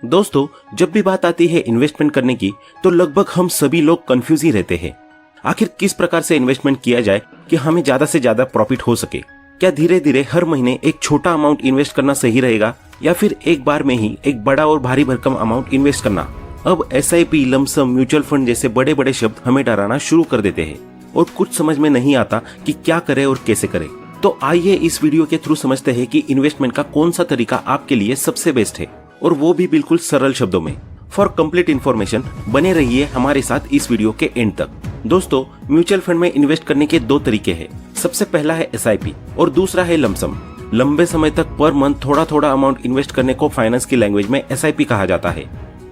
दोस्तों, जब भी बात आती है इन्वेस्टमेंट करने की तो लगभग हम सभी लोग कंफ्यूज ही रहते हैं। आखिर किस प्रकार से इन्वेस्टमेंट किया जाए कि हमें ज्यादा से ज्यादा प्रॉफिट हो सके। क्या धीरे धीरे हर महीने एक छोटा अमाउंट इन्वेस्ट करना सही रहेगा या फिर एक बार में ही एक बड़ा और भारी भरकम अमाउंट इन्वेस्ट करना। अब SIP, लमसम, म्यूचुअल फंड जैसे बड़े बड़े शब्द हमें डराना शुरू कर देते हैं और कुछ समझ में नहीं आता कि क्या करें और कैसे करें। तो आइए इस वीडियो के थ्रू समझते हैं कि इन्वेस्टमेंट का कौन सा तरीका आपके लिए सबसे बेस्ट है, और वो भी बिल्कुल सरल शब्दों में। फॉर कंप्लीट इन्फॉर्मेशन बने रहिए हमारे साथ इस वीडियो के एंड तक। दोस्तों, म्यूचुअल फंड में इन्वेस्ट करने के दो तरीके हैं। सबसे पहला है SIP और दूसरा है लमसम। लंबे समय तक पर मंथ थोड़ा थोड़ा अमाउंट इन्वेस्ट करने को फाइनेंस की लैंग्वेज में SIP कहा जाता है।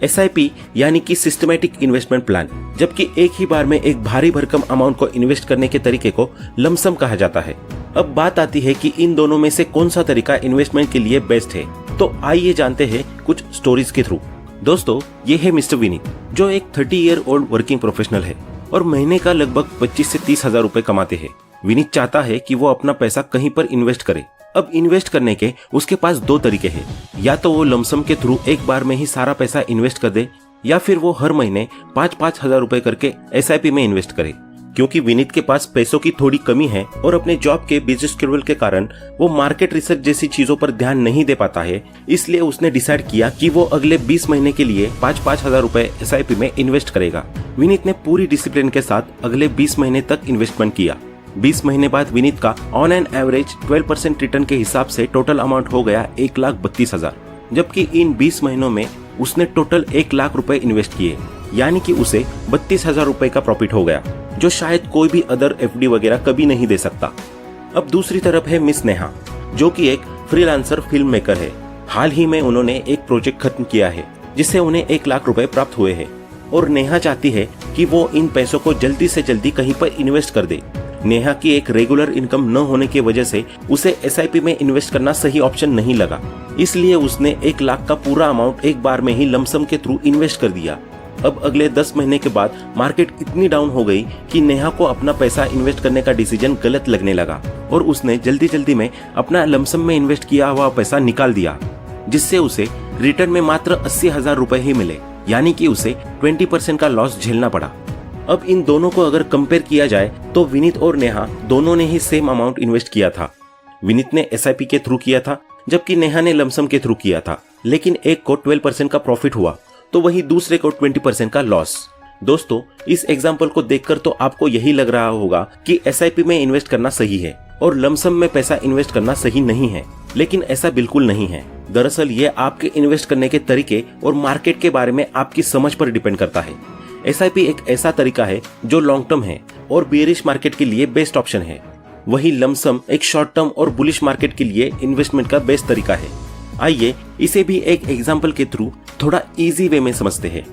SIP यानी कि सिस्टमैटिक इन्वेस्टमेंट प्लान, जबकि एक ही बार में एक भारी भरकम अमाउंट को इन्वेस्ट करने के तरीके को लमसम कहा जाता है। अब बात आती है कि इन दोनों में से कौन सा तरीका इन्वेस्टमेंट के लिए बेस्ट है। तो आइए जानते हैं कुछ स्टोरीज के थ्रू। दोस्तों, ये है मिस्टर विनीत, जो एक 30 ईयर ओल्ड वर्किंग प्रोफेशनल है और महीने का लगभग 25 से 30 हजार रुपए कमाते हैं। विनीत चाहता है कि वो अपना पैसा कहीं पर इन्वेस्ट करे। अब इन्वेस्ट करने के उसके पास दो तरीके हैं। या तो वो लमसम के थ्रू एक बार में ही सारा पैसा इन्वेस्ट कर दे, या फिर वो हर महीने 5-5 हजार रुपए करके SIP में इन्वेस्ट करे। क्योंकि विनीत के पास पैसों की थोड़ी कमी है और अपने जॉब के बिजी शेड्यूल के कारण वो मार्केट रिसर्च जैसी चीजों पर ध्यान नहीं दे पाता है, इसलिए उसने डिसाइड किया कि वो अगले 20 महीने के लिए 5-5 हजार रुपए SIP में इन्वेस्ट करेगा। विनीत ने पूरी डिसिप्लिन के साथ अगले 20 महीने तक इन्वेस्टमेंट किया। 20 महीने बाद विनीत का ऑन एन एवरेज 12% रिटर्न के हिसाब से टोटल अमाउंट हो गया 1,32,000, जबकि इन 20 महीनों में उसने टोटल 1 लाख रुपए इन्वेस्ट किए, यानी कि उसे 32,000 रुपए का प्रॉफिट हो गया, जो शायद कोई भी अदर FD वगैरह कभी नहीं दे सकता। अब दूसरी तरफ है मिस नेहा, जो कि एक फ्रीलांसर फिल्म मेकर है। हाल ही में उन्होंने एक प्रोजेक्ट खत्म किया है जिससे उन्हें 1 लाख रुपए प्राप्त हुए हैं, और नेहा चाहती है कि वो इन पैसों को जल्दी से जल्दी कहीं पर इन्वेस्ट कर दे। नेहा की एक रेगुलर इनकम न होने की वजह से उसे SIP में इन्वेस्ट करना सही ऑप्शन नहीं लगा, इसलिए उसने 1 लाख का पूरा अमाउंट एक बार में ही लमसम के थ्रू इन्वेस्ट कर दिया। अब अगले 10 महीने के बाद मार्केट इतनी डाउन हो गई कि नेहा को अपना पैसा इन्वेस्ट करने का डिसीजन गलत लगने लगा और उसने जल्दी जल्दी में अपना लमसम में इन्वेस्ट किया हुआ पैसा निकाल दिया, जिससे उसे रिटर्न में मात्र 80,000 रुपए ही मिले, यानी कि उसे 20% का लॉस झेलना पड़ा। अब इन दोनों को अगर कंपेयर किया जाए तो विनीत और नेहा दोनों ने ही सेम अमाउंट इन्वेस्ट किया था। विनीत ने SIP के थ्रू किया था, जबकि नेहा ने लमसम के थ्रू किया था, लेकिन एक को 12% का प्रॉफिट हुआ तो वही दूसरे को 20% का लॉस। दोस्तों, इस एग्जाम्पल को देखकर तो आपको यही लग रहा होगा कि SIP में इन्वेस्ट करना सही है और लमसम में पैसा इन्वेस्ट करना सही नहीं है, लेकिन ऐसा बिल्कुल नहीं है। दरअसल ये आपके इन्वेस्ट करने के तरीके और मार्केट के बारे में आपकी समझ पर डिपेंड करता है। SIP एक ऐसा तरीका है जो लॉन्ग टर्म है और बेरिश मार्केट के लिए बेस्ट ऑप्शन है, वही लमसम एक शॉर्ट टर्म और बुलिश मार्केट के लिए इन्वेस्टमेंट का बेस्ट तरीका है। आइए इसे भी एक एग्जाम्पल के थ्रू थोड़ा इजी वे में समझते हैं।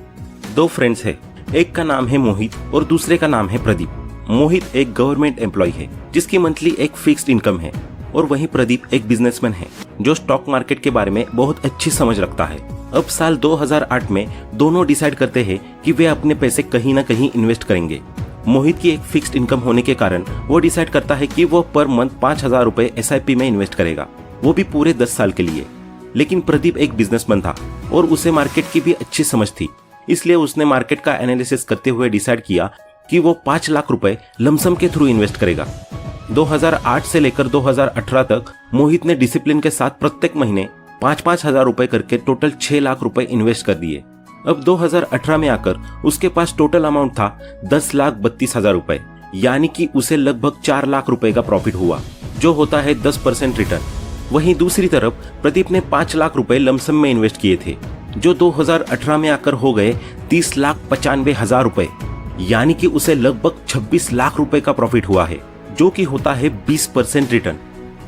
दो फ्रेंड्स हैं, एक का नाम है मोहित और दूसरे का नाम है प्रदीप। मोहित एक गवर्नमेंट एम्प्लॉय है जिसकी मंथली एक फिक्स्ड इनकम है, और वहीं प्रदीप एक बिजनेसमैन है जो स्टॉक मार्केट के बारे में बहुत अच्छी समझ रखता है। अब साल 2008 में दोनों डिसाइड करते हैं कि वे अपने पैसे कहीं ना कहीं इन्वेस्ट करेंगे। मोहित की एक फिक्स्ड इनकम होने के कारण वो डिसाइड करता है कि वो पर मंथ 5,000 रुपए SIP में इन्वेस्ट करेगा, वो भी पूरे 10 साल के लिए। लेकिन प्रदीप एक बिजनेसमैन था और उसे मार्केट की भी अच्छी समझ थी, इसलिए उसने मार्केट का एनालिसिस करते हुए डिसाइड किया कि वो 5 लाख रुपए लमसम के थ्रू इन्वेस्ट करेगा। 2008 से लेकर 2018 तक मोहित ने डिसिप्लिन के साथ प्रत्येक महीने 5-5 हजार रुपए करके टोटल 6 लाख रुपए इन्वेस्ट कर दिए। अब 2018 में आकर उसके पास टोटल अमाउंट था 10,32,000 रुपए, यानी कि उसे लगभग 4 लाख रुपए का प्रॉफिट हुआ, जो होता है 10% रिटर्न। वहीं दूसरी तरफ प्रदीप ने 5 लाख रुपए लमसम में इन्वेस्ट किए थे, जो 2018 में आकर हो गए 30,95,000 रुपए, यानी कि उसे लगभग 26 लाख रुपए का प्रॉफिट हुआ है, जो कि होता है 20% रिटर्न।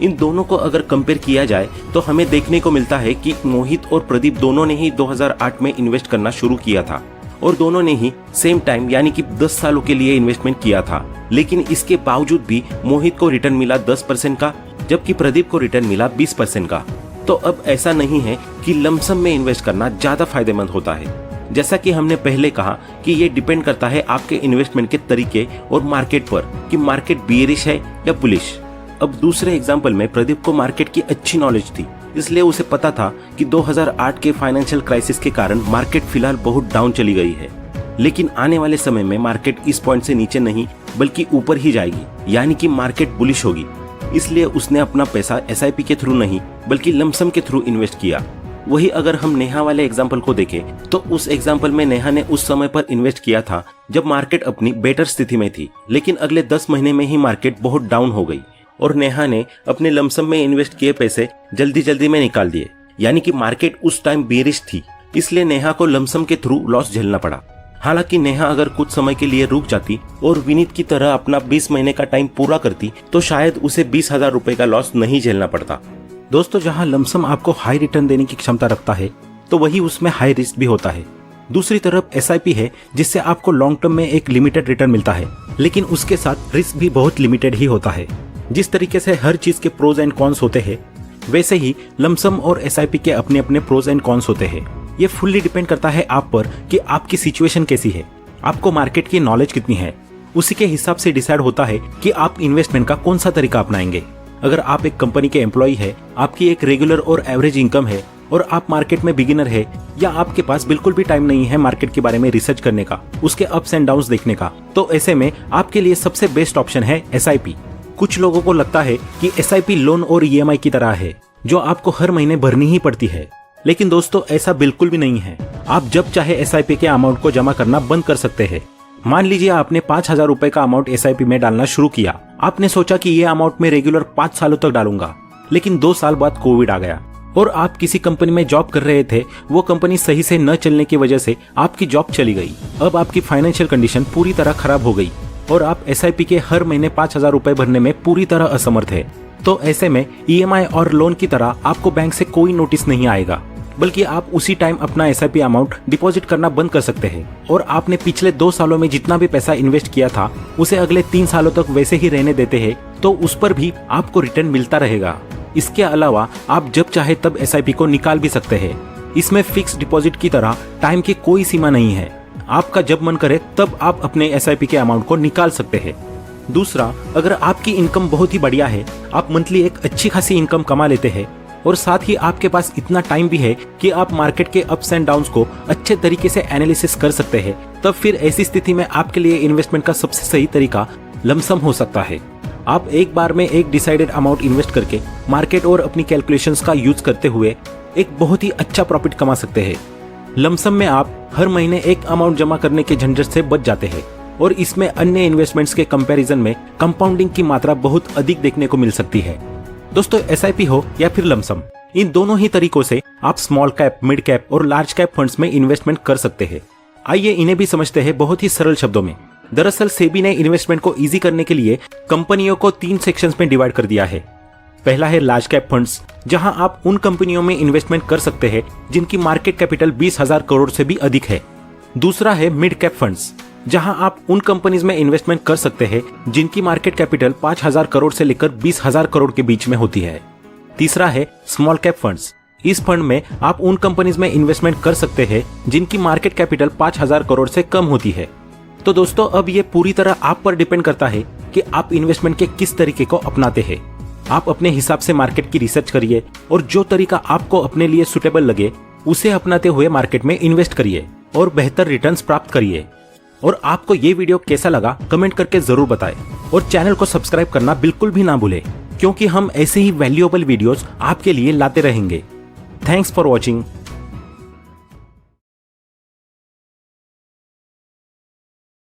इन दोनों को अगर कंपेयर किया जाए तो हमें देखने को मिलता है कि मोहित और प्रदीप दोनों ने ही 2008 में इन्वेस्ट करना शुरू किया था और दोनों ने ही सेम टाइम यानी कि 10 सालों के लिए इन्वेस्टमेंट किया था, लेकिन इसके बावजूद भी मोहित को रिटर्न मिला 10% का, जबकि प्रदीप को रिटर्न मिला 20% का। तो अब ऐसा नहीं है कि लमसम में इन्वेस्ट करना ज्यादा फायदेमंद होता है। जैसा कि हमने पहले कहा कि ये डिपेंड करता है आपके इन्वेस्टमेंट के तरीके और मार्केट पर कि मार्केट बियरिश है या बुलिश। अब दूसरे एग्जाम्पल में प्रदीप को मार्केट की अच्छी नॉलेज थी इसलिए उसे पता था कि 2008 के फाइनेंशियल क्राइसिस के कारण मार्केट फिलहाल बहुत डाउन चली गई है, लेकिन आने वाले समय में मार्केट इस पॉइंट से नीचे नहीं बल्कि ऊपर ही जाएगी, यानी कि मार्केट बुलिश होगी। इसलिए उसने अपना पैसा SIP के थ्रू नहीं बल्कि लमसम के थ्रू इन्वेस्ट किया। वही अगर हम नेहा वाले एग्जाम्पल को देखें तो उस एग्जाम्पल में नेहा ने उस समय पर इन्वेस्ट किया था जब मार्केट अपनी बेटर स्थिति में थी, लेकिन अगले 10 महीने में ही मार्केट बहुत डाउन हो गई और नेहा ने अपने लमसम में इन्वेस्ट किए पैसे जल्दी जल्दी में निकाल दिए, यानी कि मार्केट उस टाइम बेरिश थी, इसलिए नेहा को लमसम के थ्रू लॉस झेलना पड़ा। हालांकि नेहा अगर कुछ समय के लिए रुक जाती और विनीत की तरह अपना 20 महीने का टाइम पूरा करती तो शायद उसे 20,000 रुपए का लॉस नहीं झेलना पड़ता। दोस्तों, जहां लमसम आपको हाई रिटर्न देने की क्षमता रखता है तो वही उसमें हाई रिस्क भी होता है। दूसरी तरफ SIP है जिससे आपको लॉन्ग टर्म में एक लिमिटेड रिटर्न मिलता है, लेकिन उसके साथ रिस्क भी बहुत लिमिटेड ही होता है। जिस तरीके से हर चीज के प्रोज एंड कॉन्स होते हैं, वैसे ही लमसम और SIP के अपने अपने प्रोज एंड कॉन्स होते हैं। ये फुल्ली डिपेंड करता है आप पर कि आपकी सिचुएशन कैसी है, आपको मार्केट की नॉलेज कितनी है। उसी के हिसाब से डिसाइड होता है कि आप इन्वेस्टमेंट का कौन सा तरीका अपनाएंगे। अगर आप एक कंपनी के एम्प्लॉय है, आपकी एक रेगुलर और एवरेज इनकम है और आप मार्केट में बिगिनर है, या आपके पास बिल्कुल भी टाइम नहीं है मार्केट के बारे में रिसर्च करने का, उसके अप्स एंड डाउन्स देखने का, तो ऐसे में आपके लिए सबसे बेस्ट ऑप्शन है SIP। कुछ लोगों को लगता है कि SIP लोन और EMI की तरह है जो आपको हर महीने भरनी ही पड़ती है, लेकिन दोस्तों ऐसा बिल्कुल भी नहीं है। आप जब चाहे SIP के अमाउंट को जमा करना बंद कर सकते हैं। मान लीजिए आपने 5,000 रुपए का अमाउंट SIP में डालना शुरू किया। आपने सोचा कि ये अमाउंट मैं रेगुलर 5 सालों तक डालूंगा, लेकिन 2 साल बाद कोविड आ गया और आप किसी कंपनी में जॉब कर रहे थे। वो कंपनी सही से न चलने की वजह से आपकी जॉब चली गई। अब आपकी फाइनेंशियल कंडीशन पूरी तरह खराब हो गई और आप SIP के हर महीने 5,000 रुपए भरने में पूरी तरह असमर्थ है। तो ऐसे में EMI और लोन की तरह आपको बैंक से कोई नोटिस नहीं आएगा, बल्कि आप उसी टाइम अपना SIP अमाउंट डिपॉजिट करना बंद कर सकते हैं और आपने पिछले 2 सालों में जितना भी पैसा इन्वेस्ट किया था उसे अगले 3 सालों तक वैसे ही रहने देते हैं, तो उस पर भी आपको रिटर्न मिलता रहेगा। इसके अलावा आप जब चाहे तब SIP को निकाल भी सकते हैं। इसमें फिक्स डिपॉजिट की तरह टाइम की कोई सीमा नहीं है। आपका जब मन करे तब आप अपने SIP के अमाउंट को निकाल सकते हैं। दूसरा, अगर आपकी इनकम बहुत ही बढ़िया है, आप मंथली एक अच्छी खासी इनकम कमा लेते हैं और साथ ही आपके पास इतना टाइम भी है कि आप मार्केट के अप्स एंड डाउन्स को अच्छे तरीके से एनालिसिस कर सकते हैं, तब फिर ऐसी स्थिति में आपके लिए इन्वेस्टमेंट का सबसे सही तरीका लमसम हो सकता है। आप एक बार में एक डिसाइडेड अमाउंट इन्वेस्ट करके मार्केट और अपनी कैलकुलेशंस का यूज करते हुए एक बहुत ही अच्छा प्रॉफिट कमा सकते हैं। लमसम में आप हर महीने एक अमाउंट जमा करने के झंझट से बच जाते हैं और इसमें अन्य इन्वेस्टमेंट्स के कंपैरिजन में कंपाउंडिंग की मात्रा बहुत अधिक देखने को मिल सकती है। दोस्तों, SIP हो या फिर लमसम, इन दोनों ही तरीकों से आप स्मॉल कैप, मिड कैप और लार्ज कैप फंड्स में इन्वेस्टमेंट कर सकते हैं। आइए इन्हें भी समझते हैं बहुत ही सरल शब्दों में। दरअसल सेबी ने इन्वेस्टमेंट को इजी करने के लिए कंपनियों को 3 सेक्शंस में डिवाइड कर दिया है। पहला है लार्ज कैप फंड्स, जहां आप उन कंपनियों में इन्वेस्टमेंट कर सकते हैं जिनकी मार्केट कैपिटल 20,000 करोड़ से भी अधिक है। दूसरा है मिड कैप फंड्स, जहां आप उन कंपनीज में इन्वेस्टमेंट कर सकते हैं जिनकी मार्केट कैपिटल 5,000 करोड़ से लेकर 20,000 करोड़ के बीच में होती है। तीसरा है स्मॉल कैप फंड्स। इस फंड में आप उन कंपनीज में इन्वेस्टमेंट कर सकते हैं जिनकी मार्केट कैपिटल 5,000 करोड़ से कम होती है। तो दोस्तों, अब ये पूरी तरह आप पर डिपेंड करता है कि आप इन्वेस्टमेंट के किस तरीके को अपनाते हैं। आप अपने हिसाब से मार्केट की रिसर्च करिए और जो तरीका आपको अपने लिए सुटेबल लगे उसे अपनाते हुए मार्केट में इन्वेस्ट करिए और बेहतर रिटर्न्स प्राप्त करिए। और आपको ये वीडियो कैसा लगा कमेंट करके जरूर बताएं और चैनल को सब्सक्राइब करना बिल्कुल भी ना भूलें, क्योंकि हम ऐसे ही वैल्यूएबल वीडियोस आपके लिए लाते रहेंगे। Thanks for watching.